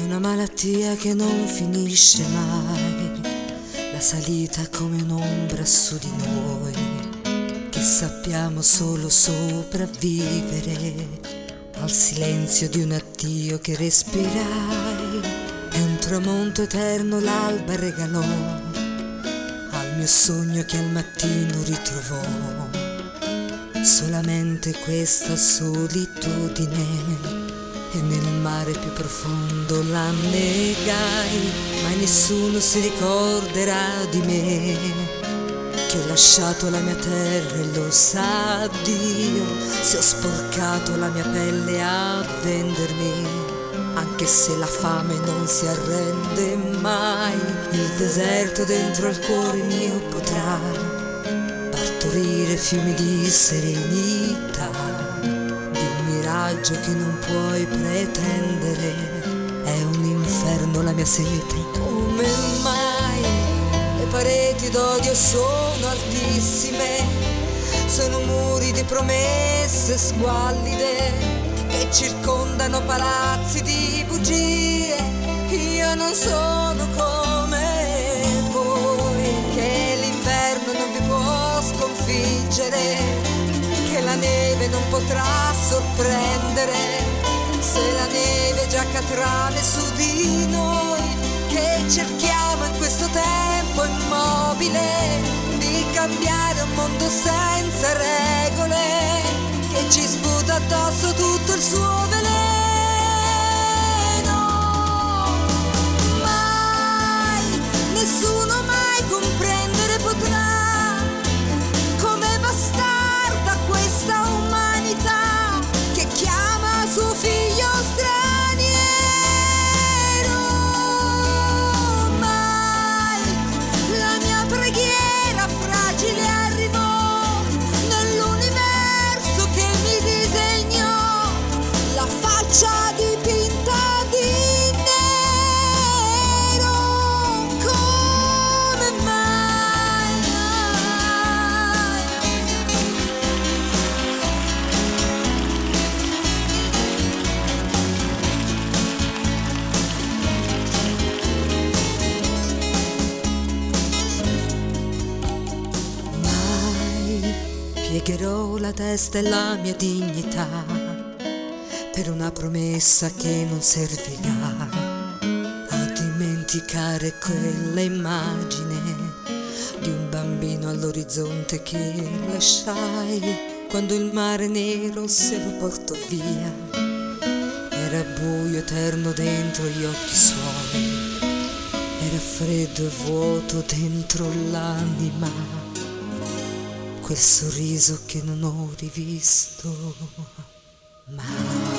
Una malattia che non finisce mai, la salita come un'ombra su di noi, che sappiamo solo sopravvivere al silenzio di un addio che respirai. È un tramonto eterno l'alba regalò al mio sogno che al mattino ritrovò solamente questa solitudine. E nel mare più profondo la negai, mai nessuno si ricorderà di me, che ho lasciato la mia terra e lo sa Dio, se ho sporcato la mia pelle a vendermi, anche se la fame non si arrende mai, il deserto dentro al cuore mio potrà partorire fiumi di serenità. Miraggio che non puoi pretendere, è un inferno la mia sete. Come mai le pareti d'odio sono altissime, sono muri di promesse squallide che circondano palazzi di bugie. Io non sono come voi, che l'inverno non vi può sconfiggere, che la neve non potrà sorprendere, se la neve già cadrà su di noi, che cerchiamo in questo tempo immobile di cambiare un mondo senza regole, che ci sputa addosso tutto il suo veleno. Mai, nessuno mai comprendere potrà come bastare questa umanità che chiama suo figlio straniero. Mai la mia preghiera fragile arrivò nell'universo che mi disegnò la faccia dipinta di nero. Come mai? Piegherò la testa e la mia dignità per una promessa che non servirà a dimenticare quella immagine di un bambino all'orizzonte che lasciai quando il mare nero se lo portò via. Era buio eterno dentro gli occhi suoi, era freddo e vuoto dentro l'anima, quel sorriso che non ho rivisto mai.